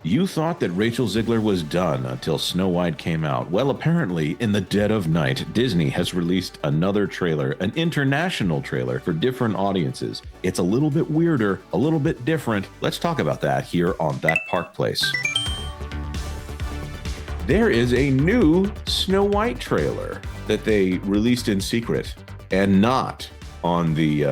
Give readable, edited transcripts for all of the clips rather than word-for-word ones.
You thought that Rachel Zegler was done until Snow White came out. Well, apparently, in the dead of night, Disney has released another trailer, an international trailer for different audiences. It's a little bit weirder, a little bit different. Let's talk about that here on That Park Place. There is a new Snow White trailer that they released in secret and not on the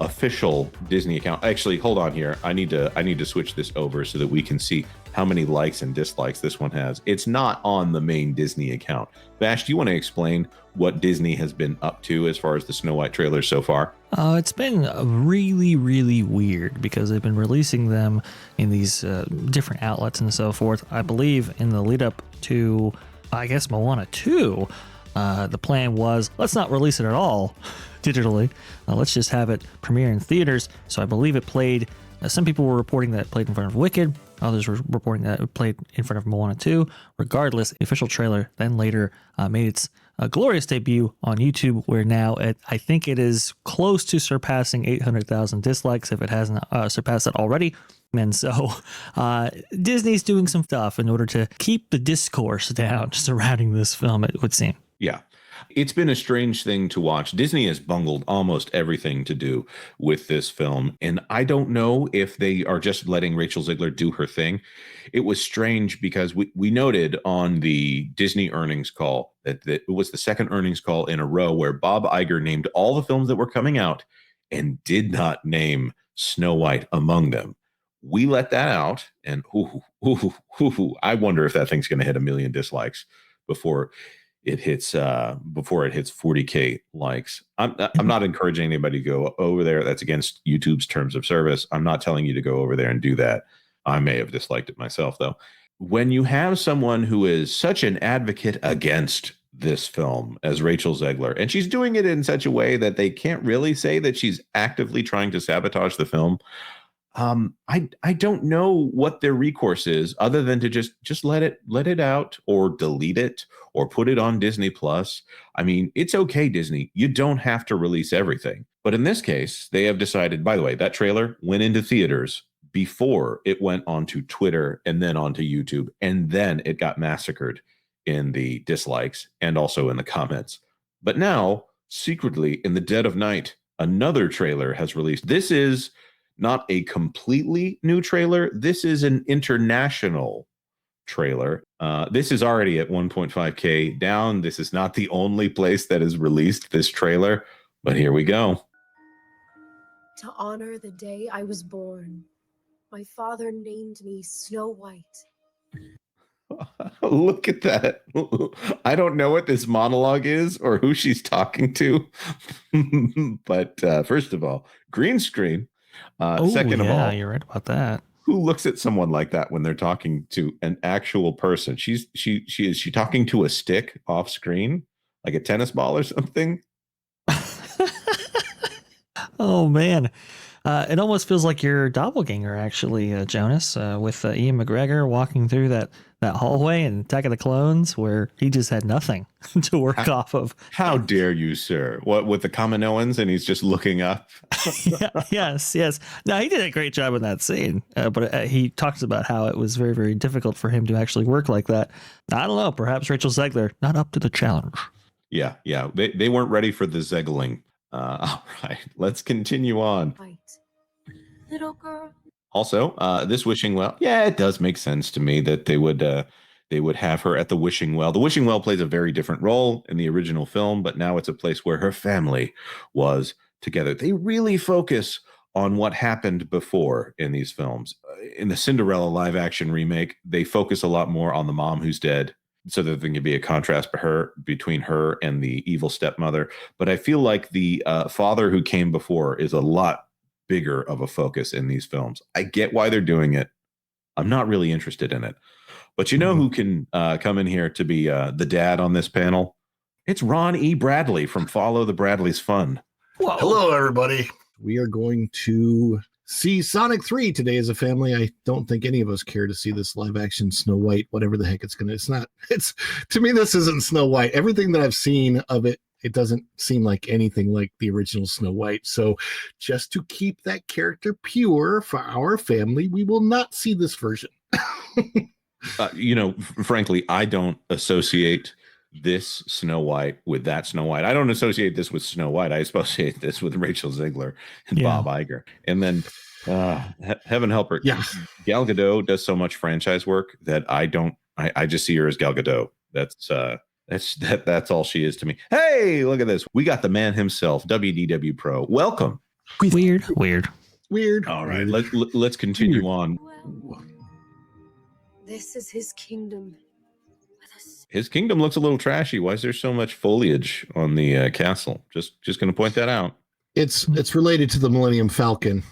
official Disney account. Actually, hold on here. I need to switch this over so that we can see how many likes and dislikes this one has. It's not on the main Disney account. Vash, do you want to explain what Disney has been up to as far as the Snow White trailer so far? It's been really, really weird because they've been releasing them in these different outlets and so forth. I believe in the lead up to, I guess, Moana 2, the plan was, let's not release it at all digitally. Let's just have it premiere in theaters. So I believe it played, some people were reporting that it played in front of Wicked. Others were reporting that it played in front of Moana 2. Regardless, the official trailer then later made its glorious debut on YouTube, where now I think it is close to surpassing 800,000 dislikes if it hasn't surpassed it already. And so Disney's doing some stuff in order to keep the discourse down surrounding this film, it would seem. Yeah. It's been a strange thing to watch. Disney has bungled almost everything to do with this film. And I don't know if they are just letting Rachel Zegler do her thing. It was strange because we noted on the Disney earnings call that it was the second earnings call in a row where Bob Iger named all the films that were coming out and did not name Snow White among them. We let that out, and I wonder if that thing's going to hit 1 million dislikes before it hits 40K likes. I'm not encouraging anybody to go over there. That's against YouTube's terms of service. I'm not telling you to go over there and do that. I may have disliked it myself, though. When you have someone who is such an advocate against this film as Rachel Zegler, and she's doing it in such a way that they can't really say that she's actively trying to sabotage the film, I don't know what their recourse is other than to just let it out or delete it or put it on Disney Plus. I mean, it's okay, Disney. You don't have to release everything. But in this case, they have decided, by the way, that trailer went into theaters before it went onto Twitter and then onto YouTube. And then it got massacred in the dislikes and also in the comments. But now, secretly, in the dead of night, another trailer has released. This is not a completely new trailer. This is an international trailer. This is already at 1.5K down. This is not the only place that has released this trailer, but here we go. To honor the day I was born, my father named me Snow White. Look at that. I don't know what this monologue is or who she's talking to. But first of all, green screen. Second of all, you're right about that. Who looks at someone like that when they're talking to an actual person? Is she talking to a stick off screen, like a tennis ball or something? Oh man, it almost feels like your doppelganger, actually, Jonas, with Ian McGregor walking through that hallway in Attack of the Clones, where he just had nothing to work off of. How dare you, sir? What, with the Kaminoans, and he's just looking up? Yes. No, he did a great job in that scene, but he talks about how it was very, very difficult for him to actually work like that. I don't know. Perhaps Rachel Zegler not up to the challenge. Yeah. They weren't ready for the Zegling. All right, let's continue on. White. Little girl. Also, this wishing well, yeah, it does make sense to me that they would have her at the wishing well. The wishing well plays a very different role in the original film, but now it's a place where her family was together. They really focus on what happened before in these films. In the Cinderella live action remake, they focus a lot more on the mom who's dead, so that there can be a contrast between her and the evil stepmother. But I feel like the father who came before is a lot bigger of a focus in these films. I get why they're doing it. I'm not really interested in it. But you know who can come in here to be the dad on this panel? It's Ron E. Bradley from Follow the Bradleys Fun. Whoa. Hello, everybody. We are going to see Sonic 3 today as a family. I don't think any of us care to see this live action Snow White, whatever the heck it's to me, this isn't Snow White. Everything that I've seen of it, it doesn't seem like anything like the original Snow White. So just to keep that character pure for our family, we will not see this version. Frankly, I don't associate this Snow White with that Snow White. I don't associate this with Snow White. I associate this with Rachel Ziegler and Yeah. Bob Iger. And then, heaven help her, Yeah. Gal Gadot does so much franchise work that I just see her as Gal Gadot. That's all she is to me. Hey, look at this. We got the man himself, WDW Pro. Welcome. Weird. All right, let's continue on. Well, this is his kingdom. His kingdom looks a little trashy. Why is there so much foliage on the castle? Just going to point that out. It's related to the Millennium Falcon.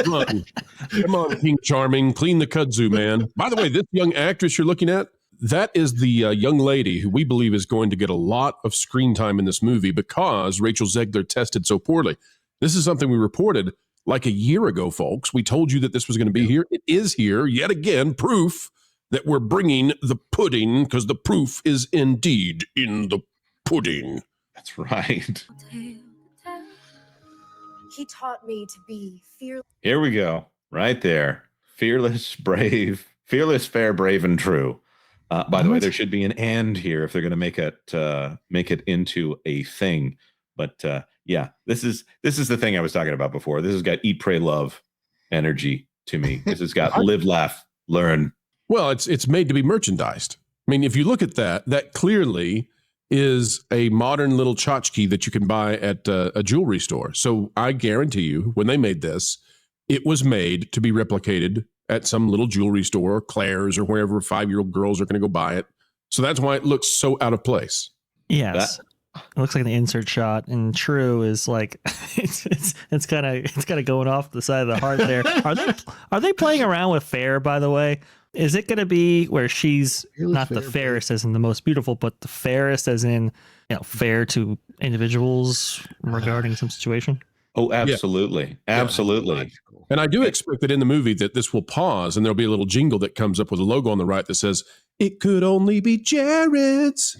Come on, King Charming, clean the kudzu, man. By the way, this young actress you're looking at, that is the young lady who we believe is going to get a lot of screen time in this movie because Rachel Zegler tested so poorly. This is something we reported like a year ago, folks. We told you that this was going to be here. It is here yet again, proof that we're bringing the pudding because the proof is indeed in the pudding. That's right. He taught me to be fearless. Here we go. Right there. Fearless, brave, fearless, fair, brave, and true. By the way, there should be an "and" here if they're going to make it into a thing. But yeah, this is the thing I was talking about before. This has got eat, pray, love energy to me. This has got live, laugh, learn. Well, it's made to be merchandised. I mean, if you look at that clearly is a modern little tchotchke that you can buy at a jewelry store. So I guarantee you, when they made this, it was made to be replicated at some little jewelry store, Claire's or wherever 5-year-old girls are going to go buy it. So that's why it looks so out of place. Yes. It looks like the insert shot, and True is like it's kind of going off the side of the heart there. Are they playing around with fair, by the way? Is it going to be where she's not the fairest as in the most beautiful, but the fairest as in, fair to individuals regarding some situation? Oh, absolutely. Yeah. Absolutely. And I do expect that in the movie that this will pause and there'll be a little jingle that comes up with a logo on the right that says, "It could only be Jared's."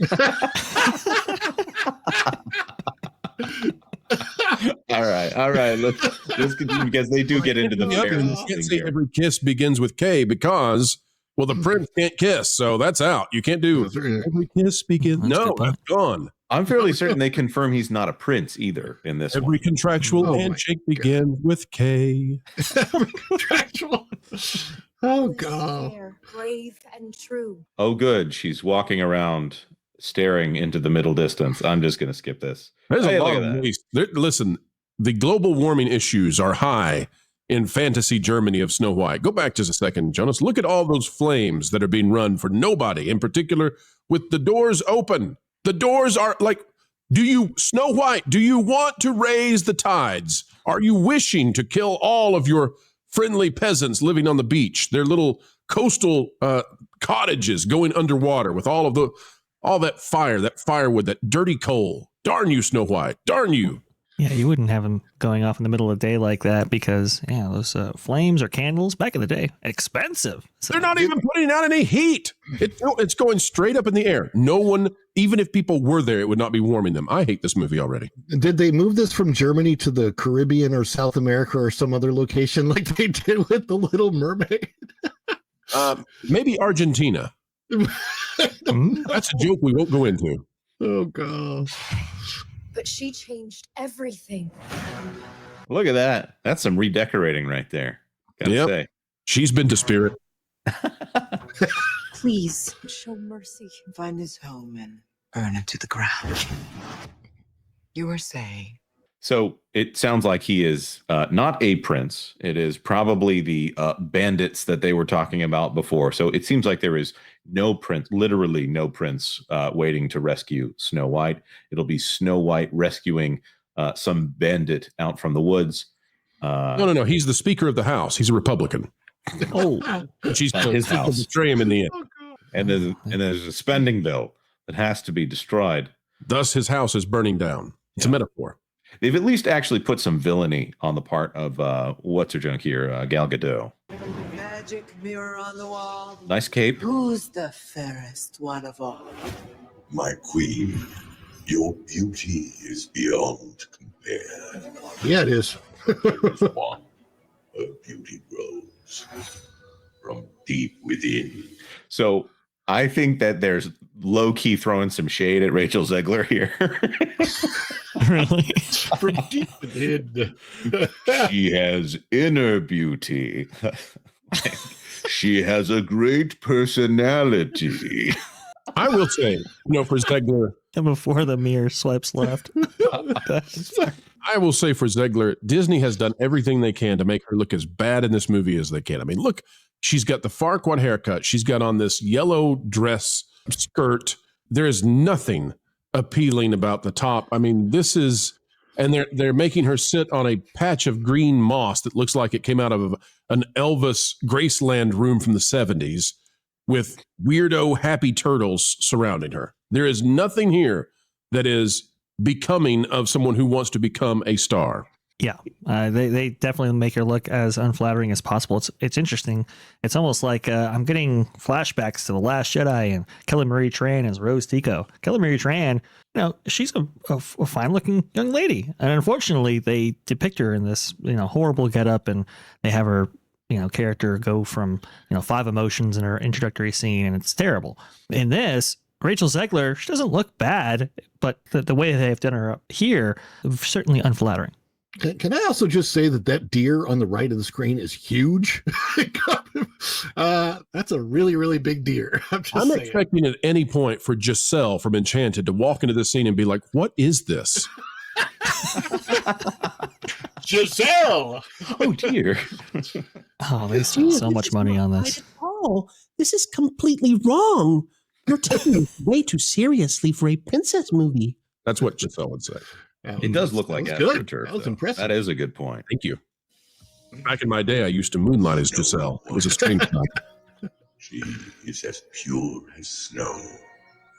All right. Let's continue because they do get into the fairness. You can't say every kiss begins with K because, well, the prince can't kiss, so that's out. You can't do every kiss begins. No, that's gone. I'm fairly certain they confirm he's not a prince either in this Every one. contractual handshake begins with K. Contractual. Oh, God. Fair, brave, and true. Oh, good. She's walking around staring into the middle distance. I'm just going to skip this. There's a Look lot at of that. waste. Listen, the global warming issues are high in fantasy Germany of Snow White. Go back just a second, Jonas. Look at all those flames that are being run for nobody, in particular with the doors open. The doors are like, Snow White, do you want to raise the tides? Are you wishing to kill all of your friendly peasants living on the beach, their little coastal cottages going underwater with all that fire, that firewood, that dirty coal? Darn you, Snow White. Darn you. Yeah, you wouldn't have them going off in the middle of the day like that because, those flames or candles back in the day, expensive. So, they're not even putting out any heat. It's going straight up in the air. No one, even if people were there, it would not be warming them. I hate this movie already. Did they move this from Germany to the Caribbean or South America or some other location like they did with The Little Mermaid? Maybe Argentina. That's a joke we won't go into. Oh, God. But she changed everything. Look at that. That's some redecorating right there. Gotta say. She's been to Spirit. Please show mercy. Find his home and burn it to the ground. You were saying? So it sounds like he is not a prince. It is probably the bandits that they were talking about before. So it seems like there is no prince, literally no prince waiting to rescue Snow White. It'll be Snow White rescuing some bandit out from the woods. No. He's the Speaker of the House. He's a Republican. oh, She's his house. To betray him in the end. And there's a spending bill that has to be destroyed. Thus, his house is burning down. It's a metaphor. They've at least actually put some villainy on the part of what's her junk here, Gal Gadot. Magic mirror on the wall. Nice cape. Who's the fairest one of all? My queen, your beauty is beyond compare. Yeah, it is. There is one, a beauty rose, from deep within. So I think that there's low key throwing some shade at Rachel Zegler here. Really? From deep within. She has inner beauty. She has a great personality. I will say, for Zegler, And before the mirror swipes left. I will say for Zegler, Disney has done everything they can to make her look as bad in this movie as they can. I mean, look, she's got the Farquaad haircut. She's got on this yellow dress skirt. There is nothing appealing about the top. I mean, and they're making her sit on a patch of green moss that looks like it came out of an Elvis Graceland room from the 70s with weirdo happy turtles surrounding her. There is nothing here that is becoming of someone who wants to become a star. Yeah, they definitely make her look as unflattering as possible. It's interesting. It's almost like I'm getting flashbacks to The Last Jedi and Kelly Marie Tran as Rose Tico. Kelly Marie Tran, she's a fine-looking young lady, and unfortunately, they depict her in this horrible getup, and they have her character go from 5 emotions in her introductory scene, and it's terrible. In this, Rachel Zegler, she doesn't look bad, but the way they've done her up here, certainly unflattering. Can I also just say that deer on the right of the screen is huge? That's a really, really big deer. I'm expecting at any point for Giselle from Enchanted to walk into this scene and be like, what is this? Giselle! Oh, dear. Oh, they spent so much money on this. Oh, this is completely wrong. You're taking it way too seriously for a princess movie. That's what Giselle would say. It does look like AstroTurf. That was impressive. That is a good point. Thank you. Back in my day, I used to moonlight as Giselle. It was a strange time. She is as pure as snow.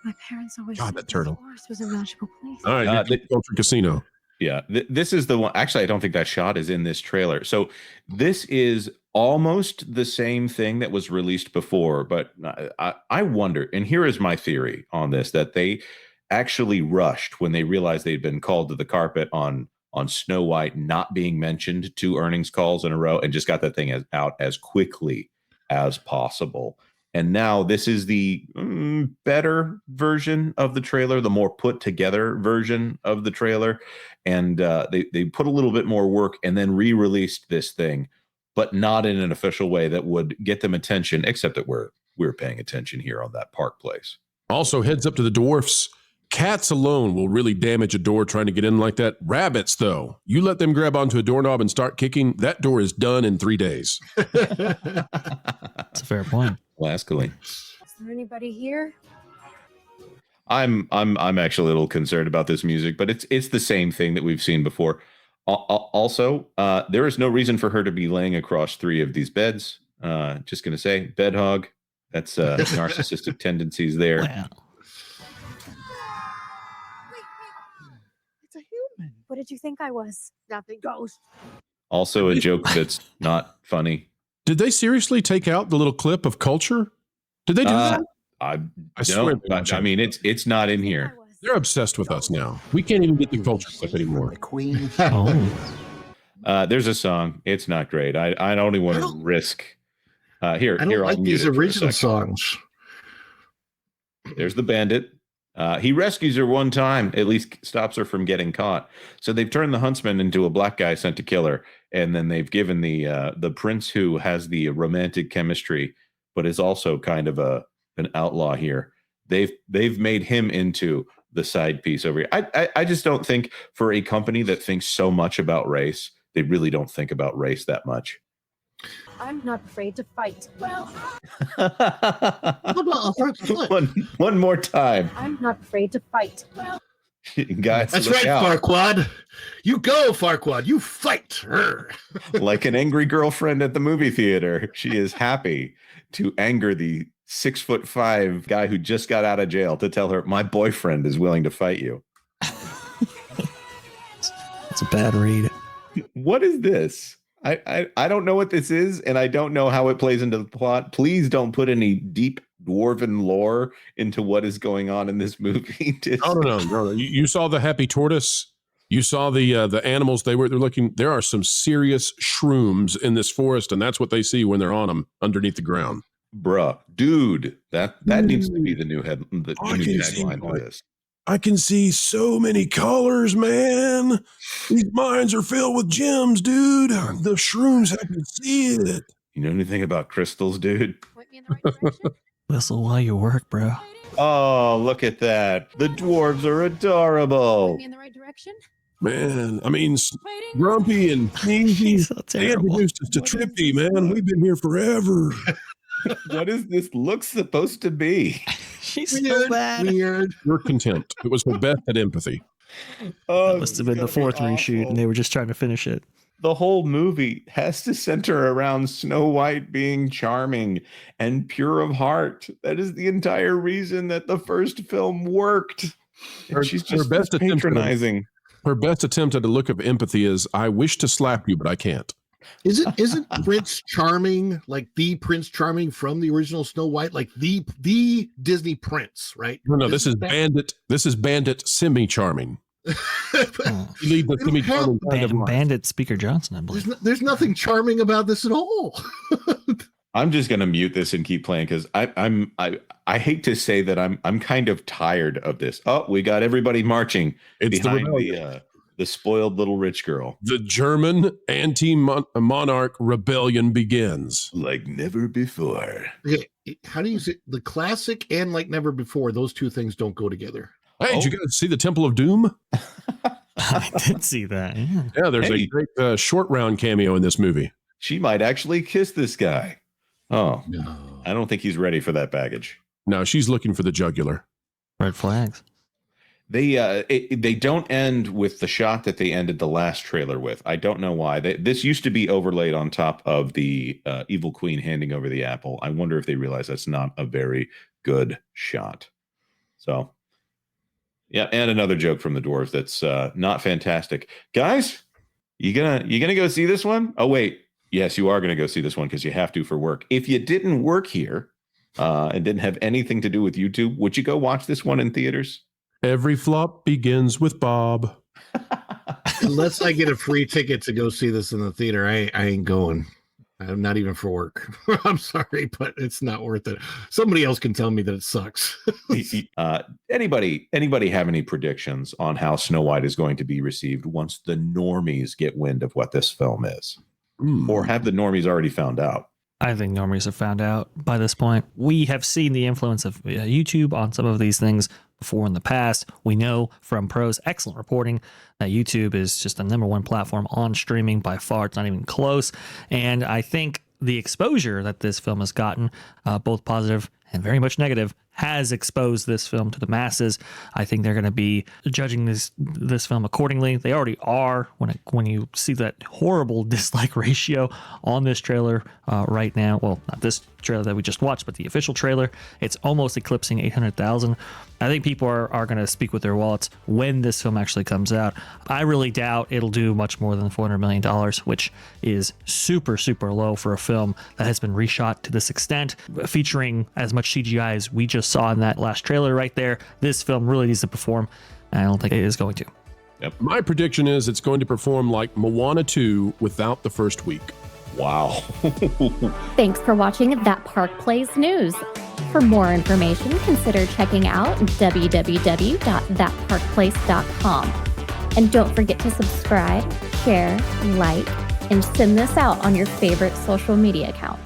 My parents always God, said that turtle. the forest was a magical place. All right, Culture Casino. Yeah, this is the one. Actually, I don't think that shot is in this trailer. So this is almost the same thing that was released before, but I wonder, and here is my theory on this, that they actually rushed when they realized they'd been called to the carpet on Snow White not being mentioned 2 earnings calls in a row, and just got that thing out as quickly as possible. And now this is the better version of the trailer, the more put together version of the trailer. And they put a little bit more work and then re-released this thing, but not in an official way that would get them attention, except that we're paying attention here on that park place. Also, heads up to the dwarfs. Cats alone will really damage a door trying to get in like that. Rabbits, though, you let them grab onto a doorknob and start kicking, that door is done in 3 days. That's a fair point. Lascally. Is there anybody here? I'm actually a little concerned about this music, but it's the same thing that we've seen before. Also, there is no reason for her to be laying across 3 of these beds. Just gonna say, bed hog. That's narcissistic tendencies there. Wow. It's a human. What did you think I was? Nothing. Ghost. Also, a joke that's not funny. Did they seriously take out the little clip of culture? Did they do that? I swear don't. they don't. I mean, it's not in here. They're obsessed with us now. We can't even get the culture clip anymore. Queen. Oh. There's a song. It's not great. I don't even want to risk. Here, I don't like I'll these mute it for a original second. songs. There's the bandit. He rescues her one time, at least stops her from getting caught. So they've turned the huntsman into a black guy sent to kill her, and then they've given the prince who has the romantic chemistry, but is also kind of an outlaw here. They've made him into the side piece over here. I just don't think, for a company that thinks so much about race, they really don't think about race that much. I'm not afraid to fight. Well, one more time. I'm not afraid to fight. Well, Guys, That's look right, out. Farquaad. You go, Farquaad. You fight. Like an angry girlfriend at the movie theater, she is happy to anger the 6'5" guy who just got out of jail to tell her, my boyfriend is willing to fight you. It's a bad read. What is this? I don't know what this is, and I don't know how it plays into the plot. Please don't put any deep dwarven lore into what is going on in this movie. No. You saw the happy tortoise You saw the animals. They're looking. There are some serious shrooms in this forest, and that's what they see when they're on them underneath the ground. Bruh, dude, that needs to be the new new tagline for this. I can see so many colors, man. These mines are filled with gems, dude. The shrooms, I can see it. You know anything about crystals, dude? Point me in the right direction. Whistle while you work, bro. Oh, look at that. The dwarves are adorable. Point me in the right direction. Man, I mean, Grumpy and Sneezy, He's so they terrible. introduced us to Trippy, man. We've been here forever. What is this look supposed to be? She's so bad. Weird. You're content. It was her best at empathy. Oh, That must have been the fourth reshoot, and they were just trying to finish it. The whole movie has to center around Snow White being charming and pure of heart. That is the entire reason that the first film worked. And she's just patronizing. Her best attempt at a look of empathy is, I wish to slap you, but I can't. Isn't Prince Charming like the Prince Charming from the original Snow White, like the Disney prince, right? No, this is Bandit. This is Bandit semi-charming. You lead the semi-charming kind of life. Bandit Speaker Johnson, I believe. There's nothing charming about this at all. I'm just gonna mute this and keep playing because I hate to say that I'm kind of tired of this. Oh, we got everybody marching behind the spoiled little rich girl. The German anti-monarch rebellion begins. Like never before. Okay, how do you say the classic and like never before? Those two things don't go together. Hey, did you guys see the Temple of Doom? I did see that. Yeah, there's a great short round cameo in this movie. She might actually kiss this guy. Oh, No. I don't think he's ready for that baggage. No, she's looking for the jugular. Red flags. They don't end with the shot that they ended the last trailer with. I don't know why. This used to be overlaid on top of the evil queen handing over the apple. I wonder if they realize that's not a very good shot. So, yeah, and another joke from the dwarves that's not fantastic. Guys, you gonna go see this one? Oh wait, yes, you are gonna go see this one because you have to for work. If you didn't work here and didn't have anything to do with YouTube, would you go watch this one in theaters? Every flop begins with Bob. Unless I get a free ticket to go see this in the theater, I ain't going. I'm not even for work. I'm sorry, but it's not worth it. Somebody else can tell me that it sucks. Anybody have any predictions on how Snow White is going to be received once the normies get wind of what this film is? Or have the normies already found out? I think normies have found out by this point. We have seen the influence of YouTube on some of these things before in the past. We know from Pro's excellent reporting that YouTube is just the #1 platform on streaming by far. It's not even close. And I think the exposure that this film has gotten, both positive and very much negative, has exposed this film to the masses. I think they're going to be judging this film accordingly. They already are when you see that horrible dislike ratio on this trailer right now. Well, not this trailer that we just watched, but the official trailer. It's almost eclipsing 800,000. I think people are going to speak with their wallets when this film actually comes out. I really doubt it'll do much more than $400 million, which is super, super low for a film that has been reshot to this extent, featuring as much CGI as we just saw in that last trailer right there. This film really needs to perform, and I don't think it is going to. Yep. My prediction is it's going to perform like Moana 2 without the first week. Wow. Thanks for watching That Park Plays News. For more information, consider checking out www.thatparkplace.com. And don't forget to subscribe, share, like, and send this out on your favorite social media account.